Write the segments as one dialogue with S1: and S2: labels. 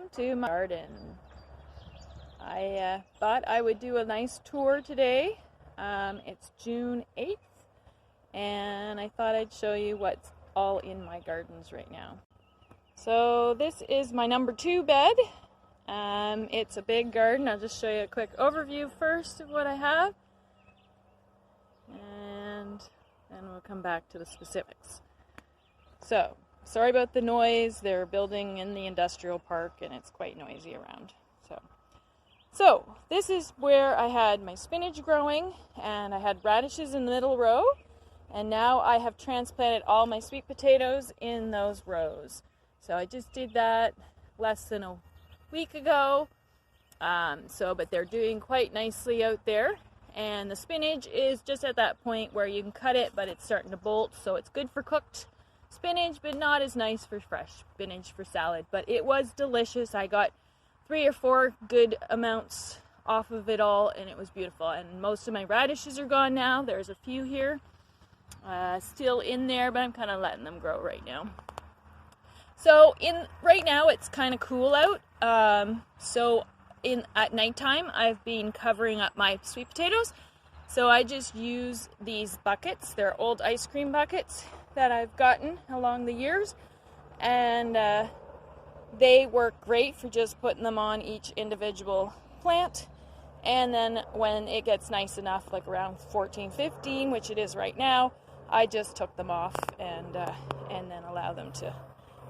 S1: welcome to my garden. I thought I would do a nice tour today. It's June 8th and I thought I'd show you what's all in my gardens right now. So this is my number 2 bed. It's a big garden. I'll just show you a quick overview first of what I have and then we'll come back to the specifics. So, sorry about the noise. They're building in the industrial park and it's quite noisy around. So this is where I had my spinach growing and I had radishes in the middle row, and now I have transplanted all my sweet potatoes in those rows. So I just did that less than a week ago. But they're doing quite nicely out there, and the spinach is just at that point where you can cut it, but it's starting to bolt, so it's good for cooked spinach, but not as nice for fresh spinach for salad. But it was delicious. I got 3 or 4 good amounts off of it all, and it was beautiful. And most of my radishes are gone now. There's a few here still in there, but I'm kind of letting them grow right now. So right now it's kind of cool out. At nighttime I've been covering up my sweet potatoes. So I just use these buckets. They're old ice cream buckets that I've gotten along the years, and they work great for just putting them on each individual plant. And then when it gets nice enough, like around 14, 15, which it is right now, I just took them off and then allow them to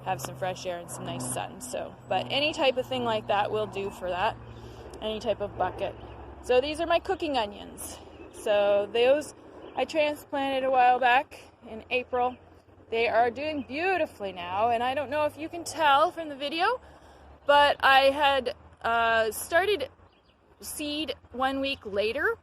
S1: have some fresh air and some nice sun. But any type of thing like that will do for that, any type of bucket. So these are my cooking onions. So those I transplanted a while back in April. They are doing beautifully now, and I don't know if you can tell from the video, but I had started seed 1 week later,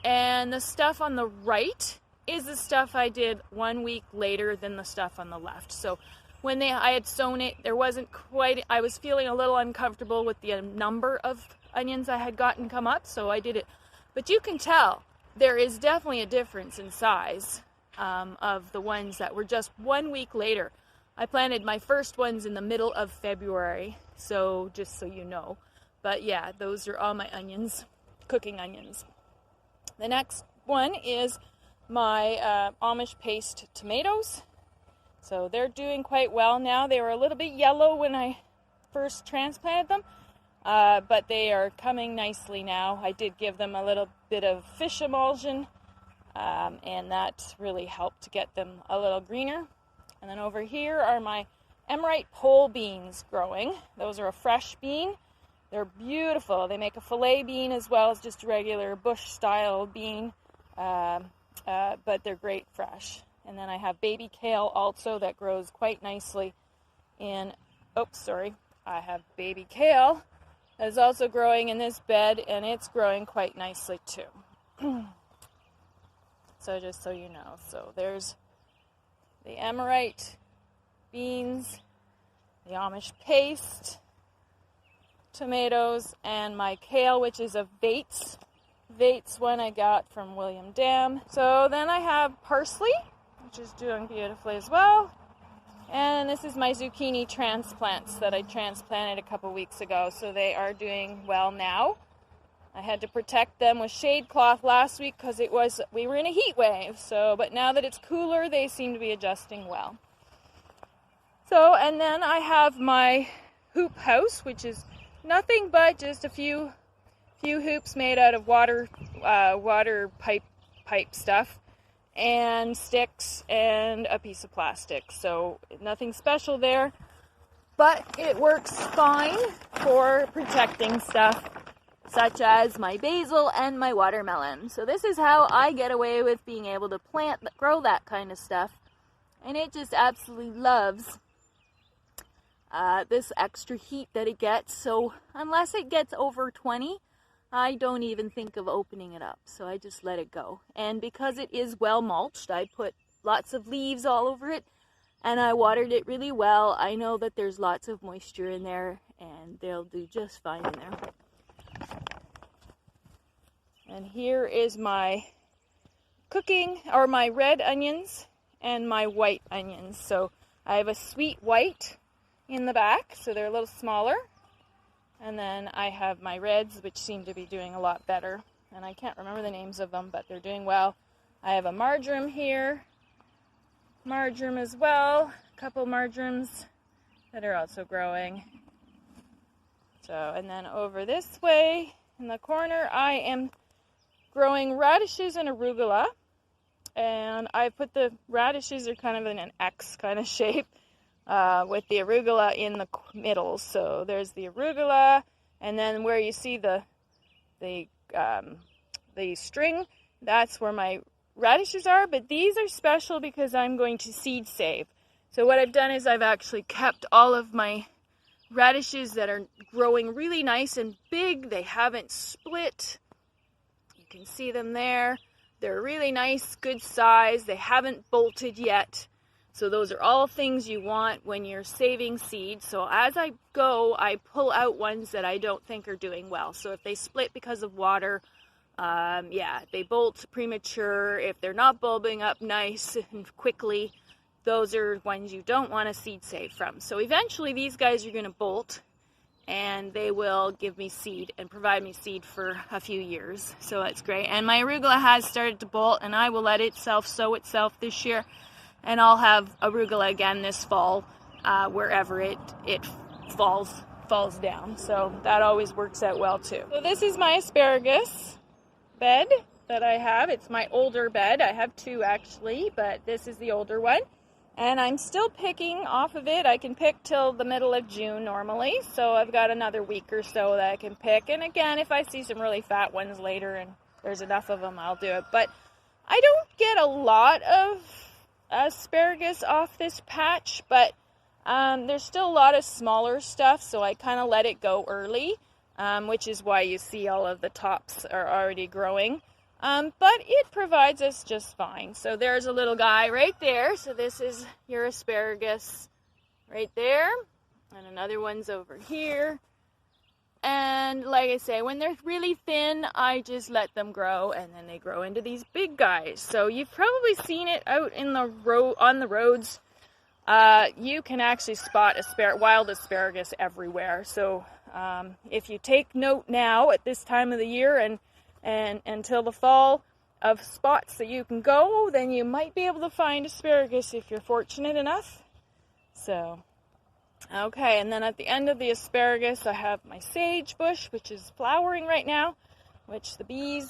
S1: and the stuff on the right is the stuff I did 1 week later than the stuff on the left. So when I had sown it, there wasn't quite, I was feeling a little uncomfortable with the number of onions I had gotten come up, so I did it. But you can tell there is definitely a difference in size of the ones that were just 1 week later. I planted my first ones in the middle of February, so just so you know. But yeah, those are all my onions, cooking onions. The next one is my Amish paste tomatoes. So they're doing quite well now. They were a little bit yellow when I first transplanted them, but they are coming nicely now. I did give them a little bit of fish emulsion, and that really helped to get them a little greener. And then over here are my Emerite pole beans growing. Those are a fresh bean. They're beautiful. They make a filet bean as well as just a regular bush style bean, but they're great fresh. And then I have baby kale also that grows quite nicely I have baby kale that is also growing in this bed, and it's growing quite nicely too. So just so you know, so there's the Emerite beans, the Amish paste tomatoes, and my kale, which is a Vates one I got from William Dam. So then I have parsley, which is doing beautifully as well. And this is my zucchini transplants that I transplanted a couple weeks ago, so they are doing well now. I had to protect them with shade cloth last week because we were in a heat wave. But now that it's cooler, they seem to be adjusting well. So, and then I have my hoop house, which is nothing but just a few hoops made out of water pipe stuff, and sticks and a piece of plastic. So nothing special there, but it works fine for protecting stuff such as my basil and my watermelon. So this is how I get away with being able to grow that kind of stuff. And it just absolutely loves this extra heat that it gets. So unless it gets over 20, I don't even think of opening it up. So I just let it go. And because it is well mulched, I put lots of leaves all over it, and I watered it really well. I know that there's lots of moisture in there, and they'll do just fine in there. And here is my my red onions and my white onions. So I have a sweet white in the back, so they're a little smaller. And then I have my reds, which seem to be doing a lot better. And I can't remember the names of them, but they're doing well. I have a marjoram here. Marjoram as well. A couple marjorams that are also growing. So, and then over this way in the corner, I am growing radishes and arugula. And I put the radishes are kind of in an X kind of shape. With the arugula in the middle. So there's the arugula, and then where you see the string, that's where my radishes are. But these are special because I'm going to seed save. So what I've done is I've actually kept all of my radishes that are growing really nice and big. They haven't split. You can see them there. They're really nice, good size. They haven't bolted yet. So those are all things you want when you're saving seed. So as I go, I pull out ones that I don't think are doing well. So if they split because of water, if they bolt premature, if they're not bulbing up nice and quickly, those are ones you don't want to seed save from. So eventually these guys are going to bolt and they will give me seed and provide me seed for a few years. So that's great. And my arugula has started to bolt, and I will let it self-sow itself this year. And I'll have arugula again this fall, wherever it falls down. So that always works out well too. So this is my asparagus bed that I have. It's my older bed. I have two actually, but this is the older one. And I'm still picking off of it. I can pick till the middle of June normally. So I've got another week or so that I can pick. And again, if I see some really fat ones later and there's enough of them, I'll do it. But I don't get a lot of asparagus off this patch, but there's still a lot of smaller stuff, so I kind of let it go early, which is why you see all of the tops are already growing, but it provides us just fine. So there's a little guy right there. So this is your asparagus right there, and another one's over here. And like I say, when they're really thin, I just let them grow, and then they grow into these big guys. So you've probably seen it out in the on the roads. You can actually spot wild asparagus everywhere. So if you take note now at this time of the year and until the fall of spots that you can go, then you might be able to find asparagus if you're fortunate enough. So okay, and then at the end of the asparagus, I have my sage bush, which is flowering right now, which the bees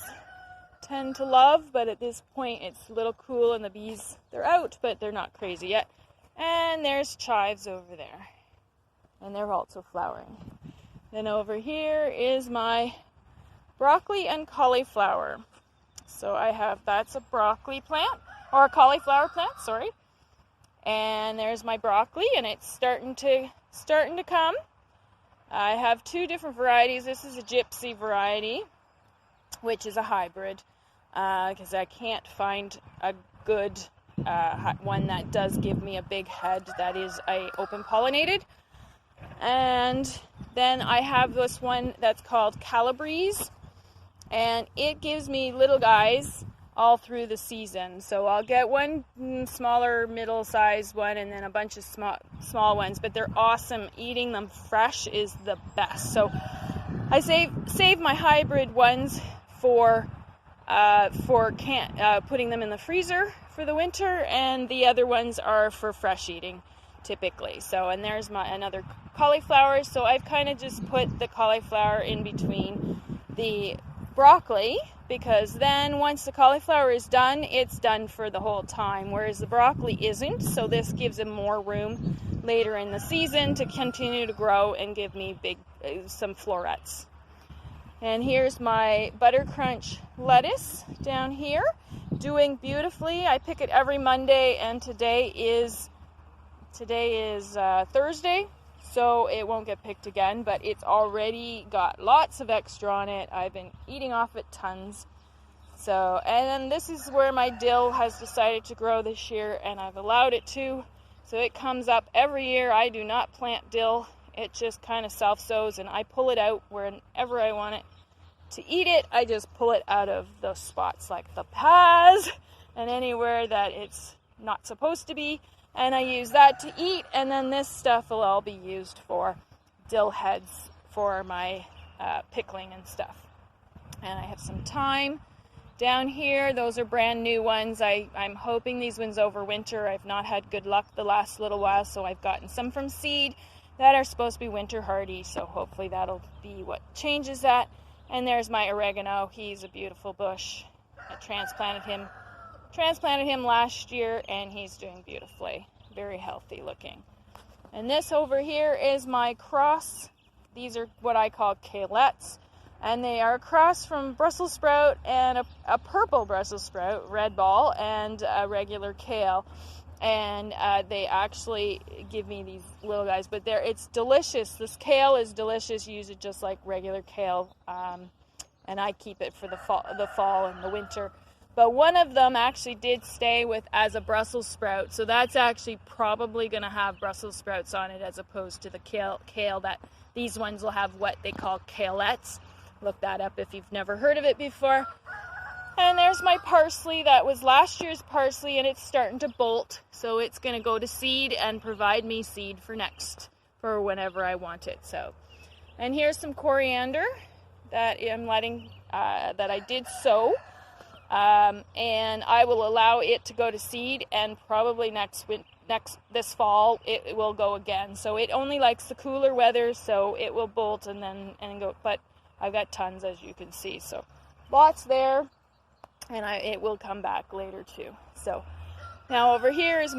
S1: tend to love, but at this point it's a little cool and the bees, they're out, but they're not crazy yet. And there's chives over there, and they're also flowering. Then over here is my broccoli and cauliflower. So I have, that's a broccoli plant, or a cauliflower plant, sorry. And there's my broccoli, and it's starting to come. I have two different varieties. This is a gypsy variety, which is a hybrid, because I can't find a good one that does give me a big head that is open pollinated. And then I have this one that's called Calabrese, and it gives me little guys all through the season. So I'll get one smaller, middle-sized one, and then a bunch of small ones. But they're awesome. Eating them fresh is the best. So I save my hybrid ones for putting them in the freezer for the winter, and the other ones are for fresh eating, typically. So, and there's another cauliflower. So I've kind of just put the cauliflower in between the broccoli, because then once the cauliflower is done, it's done for the whole time, whereas the broccoli isn't. So this gives them more room later in the season to continue to grow and give me some florets. And here's my Butter Crunch lettuce down here, doing beautifully. I pick it every Monday, and today is Thursday, so it won't get picked again, but it's already got lots of extra on it. I've been eating off it tons. So, and then this is where my dill has decided to grow this year, and I've allowed it to. So it comes up every year. I do not plant dill. It just kind of self-sows, and I pull it out whenever I want it to eat it. I just pull it out of those spots like the paths and anywhere that it's not supposed to be. And I use that to eat, and then this stuff will all be used for dill heads for my pickling and stuff. And I have some thyme down here. Those are brand new ones. I'm hoping these ones overwinter. I've not had good luck the last little while, so I've gotten some from seed that are supposed to be winter hardy, so hopefully that'll be what changes that. And there's my oregano. He's a beautiful bush. I transplanted him last year, and he's doing beautifully. Very healthy looking. And this over here is my cross. These are what I call kalettes, and they are a cross from Brussels sprout and a purple Brussels sprout, red ball, and a regular kale. And they actually give me these little guys, but it's delicious. This kale is delicious. You use it just like regular kale, and I keep it for the fall and the winter. But one of them actually did stay as a Brussels sprout, so that's actually probably going to have Brussels sprouts on it as opposed to the kale that these ones will have what they call kalettes. Look that up if you've never heard of it before. And there's my parsley. That was last year's parsley, and it's starting to bolt. So it's going to go to seed and provide me seed for whenever I want it. So, and here's some coriander that I'm letting, that I did sow. And I will allow it to go to seed, and probably this fall it will go again. So it only likes the cooler weather, so it will bolt and go. But I've got tons, as you can see. So lots there. And it will come back later too. So now over here is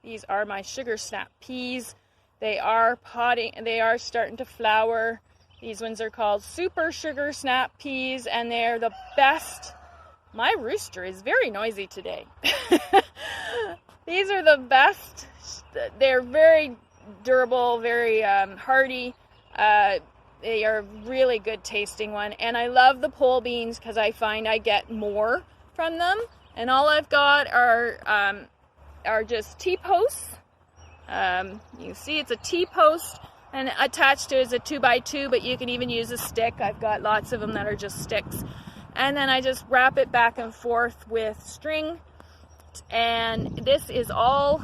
S1: these are my sugar snap peas. They are starting to flower. These ones are called super sugar snap peas, and they're the best. My rooster is very noisy today. These are the best. They're very durable, very hardy. They are really good tasting one, and I love the pole beans because I find I get more from them. And all I've got are just T-posts. You can see it's a T-post, and attached to it is a 2x2, but you can even use a stick. I've got lots of them that are just sticks, and then I just wrap it back and forth with string. And this is all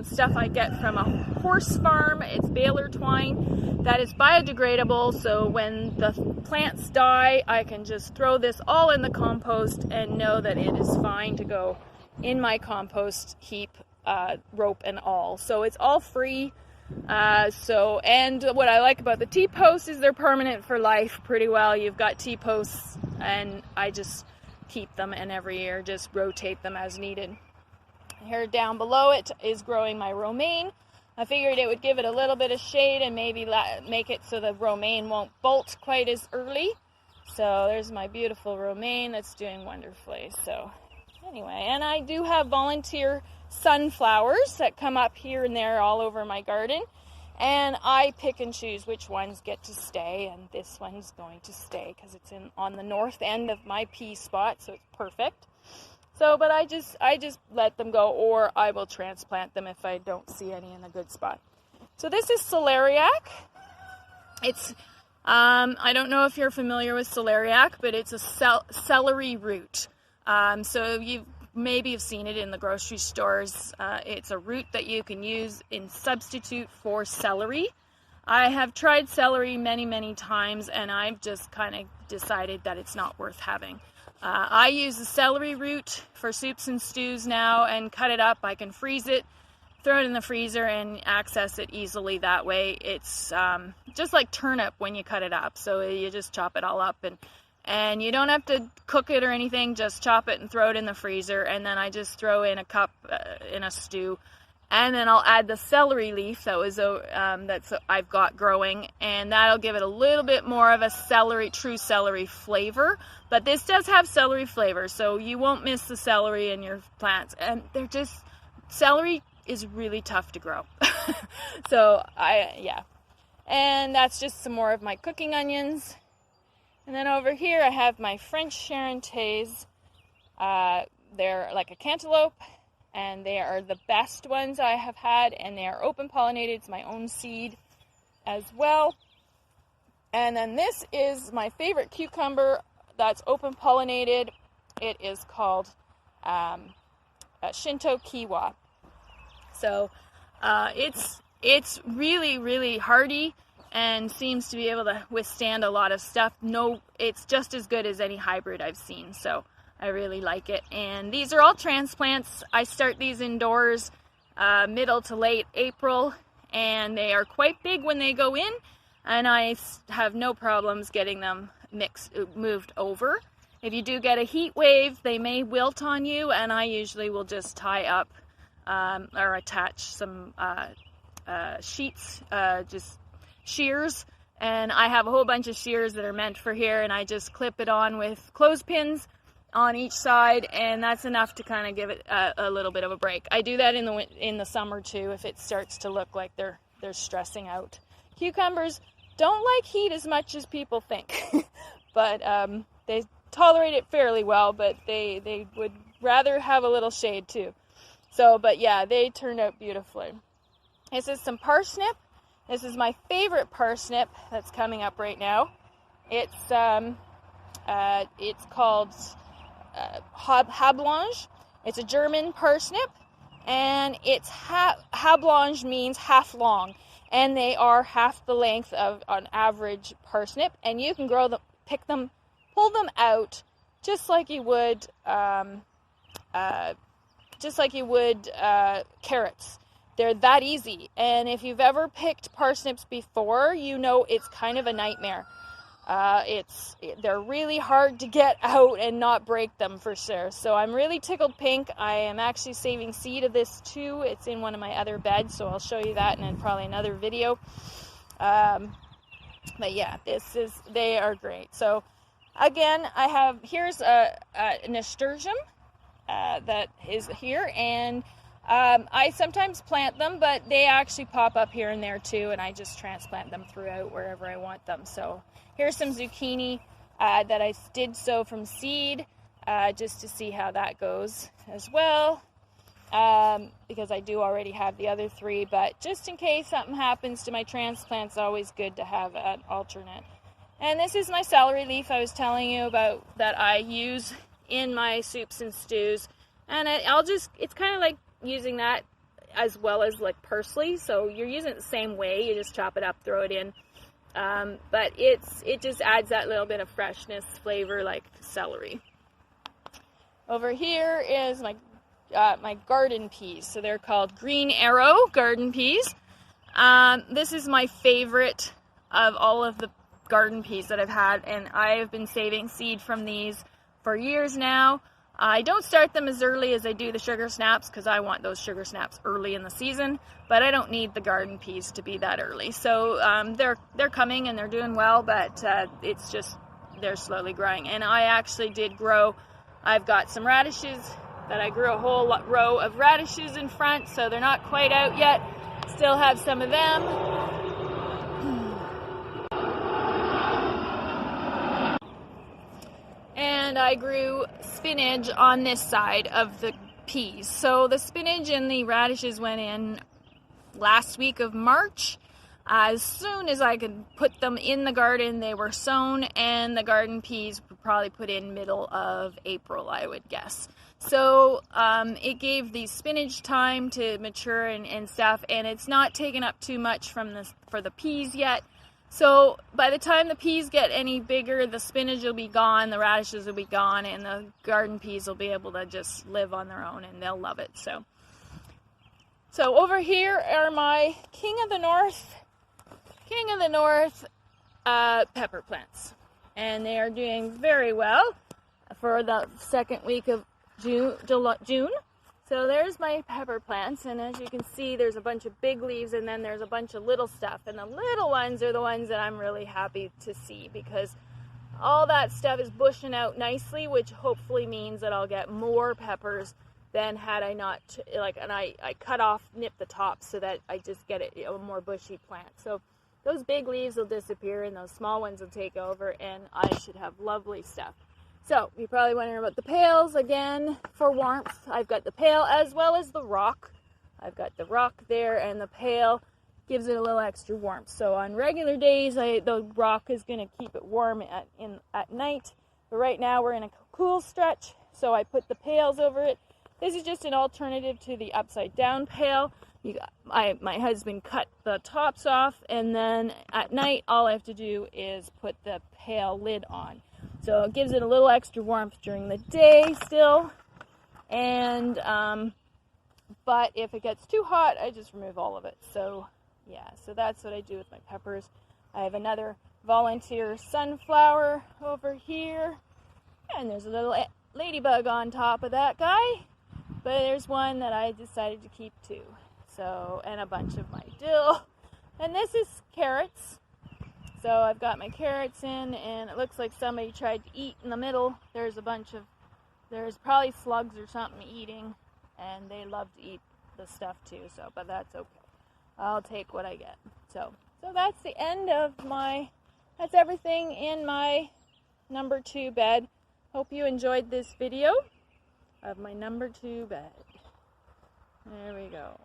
S1: stuff I get from a horse farm. It's baler twine that is biodegradable, so when the plants die, I can just throw this all in the compost and know that it is fine to go in my compost heap, rope and all. So it's all free. And what I like about the T-posts is they're permanent for life pretty well. You've got T-posts, and I just keep them, and every year just rotate them as needed. Here down below it is growing my romaine. I figured it would give it a little bit of shade and maybe make it so the romaine won't bolt quite as early. So there's my beautiful romaine that's doing wonderfully. So anyway, and I do have volunteer sunflowers that come up here and there all over my garden. And I pick and choose which ones get to stay, and this one's going to stay because it's on the north end of my pea spot, so it's perfect. So, but I just let them go, or I will transplant them if I don't see any in a good spot. So this is celeriac. It's, I don't know if you're familiar with celeriac, but it's a celery root. So you maybe have seen it in the grocery stores. It's a root that you can use in substitute for celery. I have tried celery many, many times, and I've just kind of decided that it's not worth having. I use the celery root for soups and stews now and cut it up. I can freeze it, throw it in the freezer, and access it easily that way. It's just like turnip when you cut it up. So you just chop it all up, and you don't have to cook it or anything. Just chop it and throw it in the freezer, and then I just throw in a cup in a stew. And then I'll add the celery leaf that's I've got growing, and that'll give it a little bit more of a true celery flavor. But this does have celery flavor, so you won't miss the celery in your plants. And celery is really tough to grow. So and that's just some more of my cooking onions. And then over here I have my French Charentais. They're like a cantaloupe, and they are the best ones I have had, and they are open pollinated. It's my own seed as well. And then this is my favorite cucumber that's open pollinated. It is called Shinto Kiwa. So it's really, really hardy. and seems to be able to withstand a lot of stuff. No, it's just as good as any hybrid I've seen, so I really like it. And these are all transplants. I start these indoors middle to late April, and they are quite big when they go in, and I have no problems getting them moved over. If you do get a heat wave, they may wilt on you, and I usually will just tie up or attach some sheets, just shears, and I have a whole bunch of shears that are meant for here, and I just clip it on with clothespins on each side, and that's enough to kind of give it a little bit of a break. I do that in the summer too, if it starts to look like they're stressing out. Cucumbers don't like heat as much as people think, but they tolerate it fairly well, but they would rather have a little shade too. So, but yeah, they turned out beautifully. This is some parsnip. This is my favorite parsnip that's coming up right now. It's called Hablonge. It's a German parsnip, and it's Hablonge means half long, and they are half the length of an average parsnip, and you can grow them, pick them, pull them out just like you would carrots. They're that easy, and if you've ever picked parsnips before, you know it's kind of a nightmare. They're really hard to get out and not break them for sure. So I'm really tickled pink. I am actually saving seed of this too. It's in one of my other beds, so I'll show you that in probably another video. But yeah, they are great. So again, here's a nasturtium that is here, and I sometimes plant them, but they actually pop up here and there too, and I just transplant them throughout wherever I want them. So here's some zucchini that I did sow from seed, just to see how that goes as well, because I do already have the other three, but just in case something happens to my transplants, it's always good to have an alternate. And this is my celery leaf I was telling you about that I use in my soups and stews, and it's kind of like using that as well as like parsley, so you're using it the same way. You just chop it up, throw it in, but it just adds that little bit of freshness, flavor, like celery. Over here is my garden peas. So they're called Green Arrow garden peas. This is my favorite of all of the garden peas that I've had, and I have been saving seed from these for years now. I don't start them as early as I do the sugar snaps because I want those sugar snaps early in the season, but I don't need the garden peas to be that early. So they're coming and they're doing well, but it's just they're slowly growing. And I actually did grow. I've got some radishes that I grew a whole row of radishes in front, so they're not quite out yet. Still have some of them. And I grew spinach on this side of the peas. So the spinach and the radishes went in last week of March. As soon as I could put them in the garden, they were sown, and the garden peas were probably put in middle of April, I would guess. So it gave the spinach time to mature and stuff, and it's not taken up too much for the peas yet. So by the time the peas get any bigger, the spinach will be gone, the radishes will be gone, and the garden peas will be able to just live on their own, and they'll love it. So over here are my King of the North pepper plants, and they are doing very well for the second week of June. So there's my pepper plants, and as you can see, there's a bunch of big leaves, and then there's a bunch of little stuff, and the little ones are the ones that I'm really happy to see, because all that stuff is bushing out nicely, which hopefully means that I'll get more peppers than had I not, and I nip the tops so that I just get a more bushy plant. So those big leaves will disappear, and those small ones will take over, and I should have lovely stuff. So, you're probably wondering about the pails again for warmth. I've got the pail as well as the rock. I've got the rock there, and the pail gives it a little extra warmth. So on regular days, the rock is going to keep it warm at night. But right now we're in a cool stretch, so I put the pails over it. This is just an alternative to the upside down pail. my husband cut the tops off, and then at night all I have to do is put the pail lid on. So it gives it a little extra warmth during the day still, and but if it gets too hot, I just remove all of it. So yeah, so that's what I do with my peppers. I have another volunteer sunflower over here, and there's a little ladybug on top of that guy, but there's one that I decided to keep too. So, and a bunch of my dill, and this is carrots. So I've got my carrots in, and it looks like somebody tried to eat in the middle. There's probably slugs or something eating, and they love to eat the stuff too, so, but that's okay. I'll take what I get. So that's the end of that's everything in my number 2 bed. Hope you enjoyed this video of my number 2 bed. There we go.